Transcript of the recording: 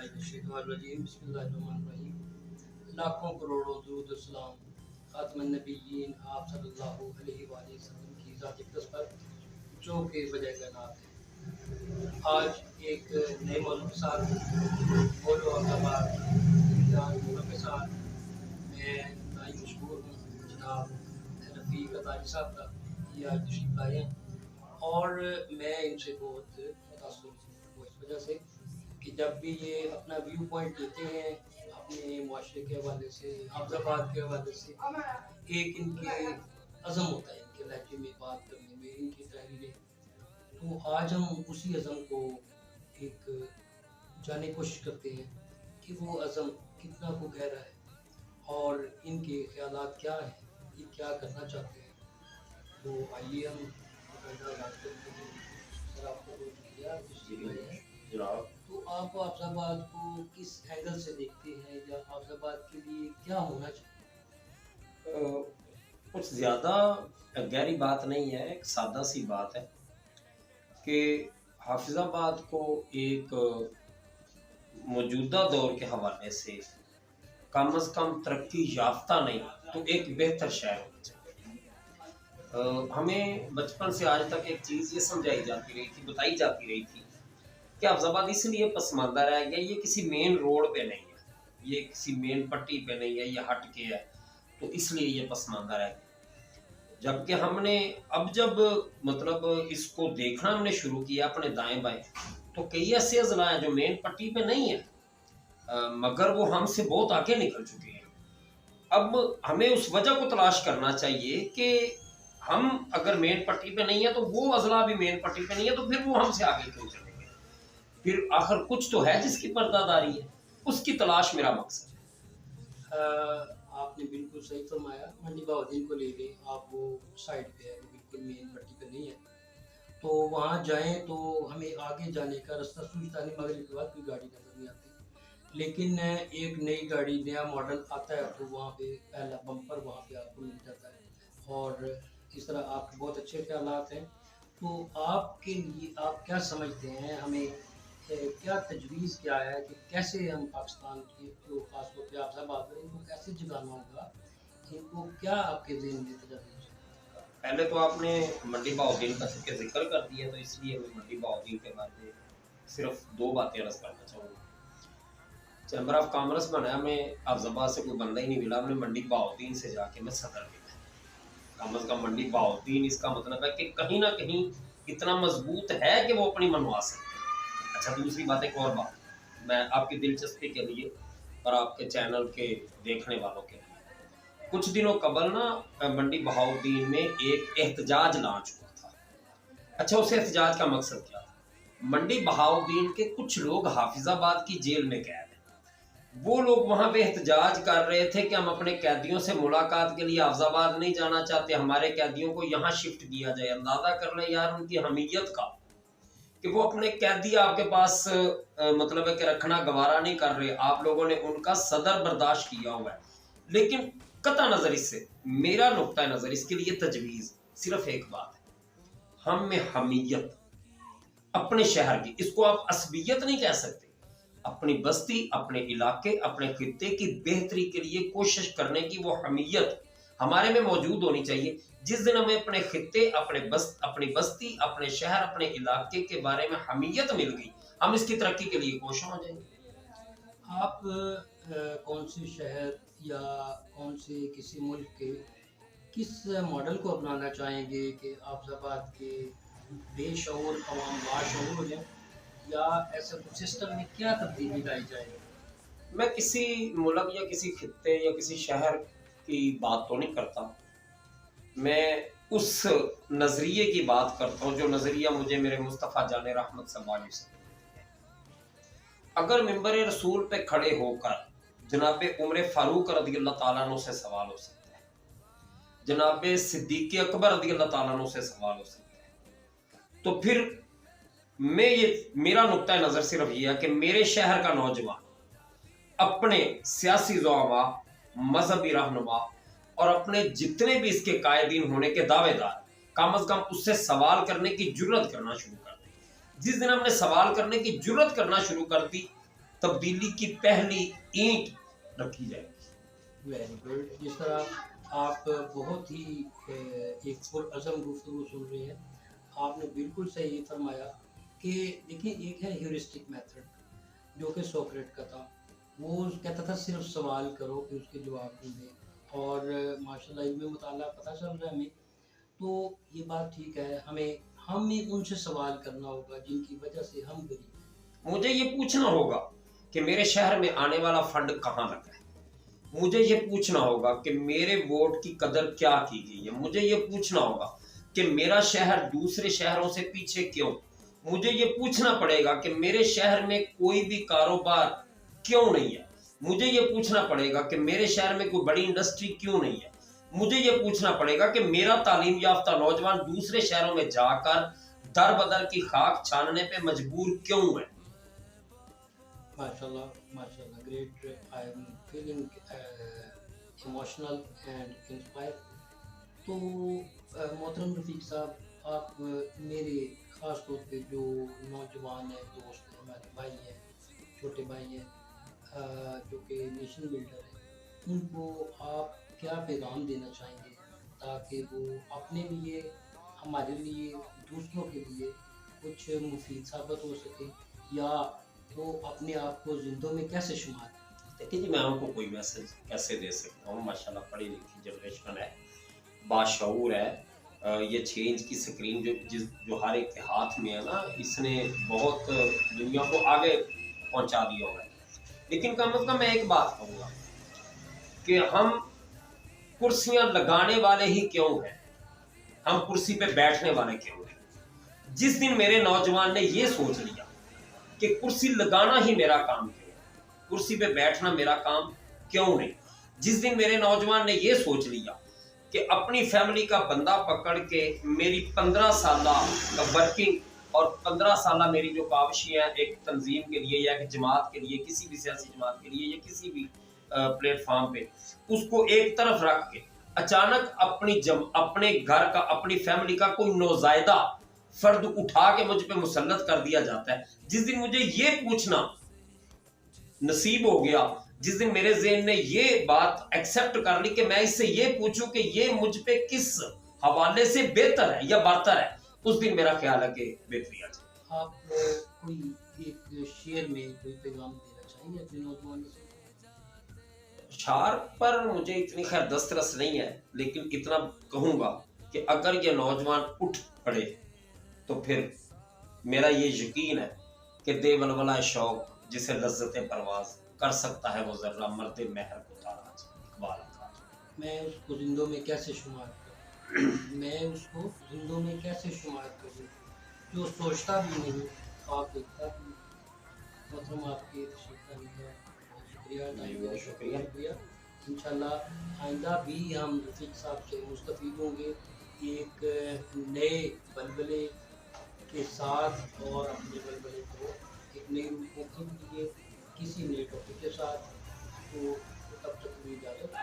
बिस्मिल्लाहिर्रहमानिर्रहीम बिस्मिल्लाहिर्रहमानिर्रहीम। लाखों करोड़ों दुरूद और सलाम खातमुन नबिय्यीन आप सल्लल्लाहु अलैहि वसल्लम की ज़ात अक़दस पर जो कि वजह कायनात है। आज एक नए मौजू के साथ बोलो अहबाब के साथ मैं भाई मशहूर हूँ जनाब रफ़ीक अतारी साहब का, ये आज तशरीफ़ लाए हैं और मैं इनसे बहुत मुतासर हूँ इस वजह से कि जब भी ये अपना व्यू पॉइंट देते हैं अपने मुआशरे के हवाले से, हाफिज़ाबाद के हवाले से, एक इनके अज़म होता है इनके लहजे में बात करने में, इनकी तहरीरें। तो आज हम उसी अज़म को एक जानने की कोशिश करते हैं कि वो अज़म कितना को गहरा है और इनके ख़यालात क्या हैं, ये क्या करना चाहते हैं। तो आइए हम बात करते हैं। सर आपको जनाब, तो आप हाफिज़ाबाद को किस एंगल से देखते हैं या हाफिज़ाबाद के लिए क्या होना चाहिए? कुछ ज़्यादा गहरी बात नहीं है, एक सादा सी बात है कि हाफिज़ाबाद को एक मौजूदा दौर के हवाले से कम अज़ कम तरक्की याफ्ता नहीं तो एक बेहतर शहर होना चाहिए। हमें बचपन से आज तक एक चीज़ ये समझाई जाती रही थी, बताई जाती रही थी कि हाफिज़ाबाद इसलिए पसमानदा रह गया, ये किसी मेन रोड पे नहीं है, ये किसी मेन पट्टी पे नहीं है, ये हट के है, तो इसलिए ये पसमानदा रह गया। जबकि हमने अब जब मतलब इसको देखना हमने शुरू किया अपने दाएं बाएं, तो कई ऐसे अजला हैं जो मेन पट्टी पे नहीं है, मगर वो हमसे बहुत आगे निकल चुके हैं। अब हमें उस वजह को तलाश करना चाहिए कि हम अगर मेन पट्टी पे नहीं है तो वो अजला भी मेन पट्टी पे नहीं है, तो फिर वो हमसे आगे क्यों चलेंगे। फिर आखिर कुछ तो है जिसकी पर्दादारी है, उसकी तलाश मेरा मकसद है। आपने बिल्कुल सही फरमाया। मंडी बहाउद्दीन को ले लें, आप वो साइड पे है, बिल्कुल मेन पट्टी पे नहीं है, तो वहाँ जाएं तो हमें आगे जाने का रास्ता सूझता नहीं, मगरिब के बाद कोई गाड़ी नजर नहीं आती। लेकिन एक नई गाड़ी, नया मॉडल आता है तो वहाँ पे पहला बम्पर वहाँ पे आपको मिल जाता है और इस तरह आपके बहुत अच्छे ख्यालात हैं। तो आपके लिए आप क्या समझते हैं, हमें क्या तजवीज़ क्या है कि कैसे हम पाकिस्तान के जो खास तौर पर आपसे बात करें, इनको कैसे जगाना होगा, इनको क्या आपके ज़हन में तजवीज़? पहले तो आपने मंडी बहाउद्दीन का जिक्र कर दिया, तो इसलिए मैं मंडी बहाउद्दीन के बारे में सिर्फ दो बातें अर्ज करना चाहूँगा। चैम्बर ऑफ कॉमर्स बनाया, मैं हाफिज़ाबाद से कोई बंदा ही नहीं मिला, हमने मंडी बहाउद्दीन से जाके मैं सदर मिला। कम अज़ कम मंडी बहाउद्दीन, इसका मतलब है कि कहीं ना कहीं इतना मजबूत है कि वो अपनी मनवा सकते हैं। अच्छा, दूसरी बात, एक और बात मैं आपकी दिलचस्पी के लिए और आपके चैनल के देखने वालों के लिए, कुछ दिनों कबल ना मंडी बहाउद्दीन में एक एहतजाज लॉन्च हुआ था। अच्छा, उस एहतजाज का मकसद क्या था? मंडी बहाउद्दीन के कुछ लोग हाफिज़ाबाद की जेल में कैद हैं। वो लोग वहां पे एहतजाज कर रहे थे कि हम अपने कैदियों से मुलाकात के लिए हाफिज़ाबाद नहीं जाना चाहते, हमारे कैदियों को यहाँ शिफ्ट किया जाए। अंदाजा कर लें यार उनकी हमीयत का, कि वो अपने कैदी आपके पास मतलब है कि रखना गवारा नहीं कर रहे, आप लोगों ने उनका सदर बर्दाश्त किया हुआ है। लेकिन कता नजर इससे मेरा नुक्ता नजर इसके लिए तजवीज़ सिर्फ एक बात है, हम में हमीयत अपने शहर की, इसको आप असबियत नहीं कह सकते, अपनी बस्ती, अपने इलाके, अपने खित्ते की बेहतरी के लिए कोशिश करने की वो हमीयत हमारे में मौजूद होनी चाहिए। जिस दिन हमें अपने खित्ते, अपनी बस्ती, अपने शहर, अपने इलाके के बारे में हमीयत मिल गई, हम इसकी तरक्की के लिए कोशिश हो जाएंगे। आप कौन से शहर या कौन से किसी मुल्क के किस मॉडल को अपनाना चाहेंगे कि हाफिज़ाबाद के बेशऊर अवाम बाशऊर हो जाए, या ऐसा कुछ सिस्टम में क्या तब्दीली लाई जाए? मैं किसी मुल्क या किसी खित्ते या किसी शहर की बात तो नहीं करता, मैं उस नजरिए की बात करता हूँ जो नजरिया मुझे मेरे मुस्तफ़ा जाने रहमत सल्लल्लाहु अलैहि वसल्लम। अगर मिंबर रसूल पे खड़े होकर जनाब उमर फारूक रज़ी अल्लाह ताला अन्हु से सवाल हो सकता है, जनाब सिद्दीक़ अकबर रज़ी अल्लाह ताला अन्हु से सवाल हो सकता है, तो फिर मेरा नुक्ता नजर सिर्फ ये है कि मेरे शहर का नौजवान अपने सियासी ज़ुआमा, मजहबी रहनुमा और अपने जितने भी इसके कायदीन होने के दावेदार, कम अज कम उससे सवाल करने की जुर्रत करना शुरू कर दी। जिस दिन हमने सवाल करने की जुर्रत करना शुरू कर दी, تبدیلی کی پہلی اینٹ رکھی جائے گی۔ Very good. جس طرح آپ بہت ہی ایک پرعزم گفتگو سن رہے ہیں، آپ نے بالکل صحیح فرمایا کہ دیکھیں ایک ہے ہیورسٹک میتھڈ جو کہ سوکریٹ کا تھا، وہ کہتا تھا صرف سوال کرو کہ اس کے جواب دیں، اور ماشاء اللہ علم مطالعہ پتہ چل رہا ہے ہمیں. تو یہ بات ٹھیک ہے، ہمیں ان سے سوال کرنا ہوگا جن کی وجہ سے ہم غریب ہیں. مجھے یہ پوچھنا ہوگا کہ میرے شہر میں آنے والا فنڈ کہاں لگا ہے، مجھے یہ پوچھنا ہوگا کہ میرے ووٹ کی قدر کیا کی گئی ہے، مجھے یہ پوچھنا ہوگا کہ میرا شہر دوسرے شہروں سے پیچھے کیوں، مجھے یہ پوچھنا پڑے گا کہ میرے شہر میں کوئی بھی کاروبار کیوں نہیں ہے، مجھے یہ پوچھنا پڑے گا کہ میرے شہر میں کوئی بڑی انڈسٹری کیوں نہیں ہے، مجھے یہ پوچھنا پڑے گا کہ میرا تعلیم یافتہ نوجوان دوسرے شہروں میں جا کر در بدر کی خاک چھاننے پہ مجبور کیوں ہے۔ ماشاءاللہ great. I am feeling emotional and inspire. تو محترم رفیق صاحب، آپ میرے خاص طور پہ جو نوجوان ہیں، دوست ہیں، ہمارے بھائی ہیں، چھوٹے بھائی ہیں جو کہ نیشن بلڈر ہیں، ان کو آپ کیا پیغام دینا چاہیں گے تاکہ وہ اپنے لیے، ہمارے لیے، دوسروں کے لیے کچھ مفید ثابت ہو سکے، یا وہ اپنے آپ کو زندوں میں کیسے شمار کریں؟ دیکھیے جی، میں ان کو کوئی میسج کیسے دے سکتا ہوں، ماشاءاللہ پڑھی لکھی جنریشن ہے، باشعور ہے، یہ 6 انچ کی سکرین جو ہر ایک کے ہاتھ میں ہے نا، اس نے بہت دنیا کو آگے پہنچا دیا ہوگا، لیکن کم از کم میں ایک بات کہوں گا کہ ہم کرسیاں لگانے والے ہی کیوں ہیں، ہم کرسی پہ بیٹھنے والے کیوں ہیں۔ جس دن میرے نوجوان نے یہ سوچ لیا کہ کرسی لگانا ہی میرا کام کیوں ہے، کرسی پہ بیٹھنا میرا کام کیوں نہیں، جس دن میرے نوجوان نے یہ سوچ لیا کہ اپنی فیملی کا بندہ پکڑ کے میری 15 سالہ ورکنگ اور 15 سالہ میری جو کاوشیاں ایک تنظیم کے لیے یا ایک جماعت کے لیے، کسی بھی سیاسی جماعت کے لیے یا کسی بھی پلیٹ فارم پہ، اس کو ایک طرف رکھ کے اچانک اپنے گھر کا، اپنی فیملی کا کوئی نوزائیدہ فرد اٹھا کے مجھ پہ مسلط کر دیا جاتا ہے، جس دن مجھے یہ پوچھنا نصیب ہو گیا، جس دن میرے ذہن نے یہ بات ایکسپٹ کر لی کہ میں اس سے یہ پوچھوں کہ یہ مجھ پہ کس حوالے سے بہتر ہے یا برتر ہے، اس دن میرا خیال ہے کہ بہتری آ جائے۔ آپ کوئی ایک شعر میں کوئی پیغام دینا چاہیں گے اپنے نوجوانوں سے؟ اشعار پر مجھے اتنی خیر دسترس نہیں ہے، لیکن اتنا کہوں گا کہ اگر یہ نوجوان اٹھ پڑے تو پھر میرا یہ یقین ہے کہ دے ولولہ شوق جسے لذت پرواز کر سکتا ہے وہ ذرہ مرد مہر کو تاراج، اقبال خاج۔ میں اس کو زندوں میں کیسے شمار کروں، میں اس کو زندوں میں کیسے شمار کروں، جو سوچتا بھی نہیں خواب دیکھتا بھی نہیں۔ محترم آپ کی تشریف کا لیے بہت شکریہ. انشاءاللہ آئندہ بھی ہم رفیق صاحب سے مستفید ہوں گے ایک نئے بلبلے کے ساتھ، اور اپنے بلبلے کو ایک نئی روح کے لیے کسی نئے ٹاپک کے ساتھ. تو تب تک بھی اجازت.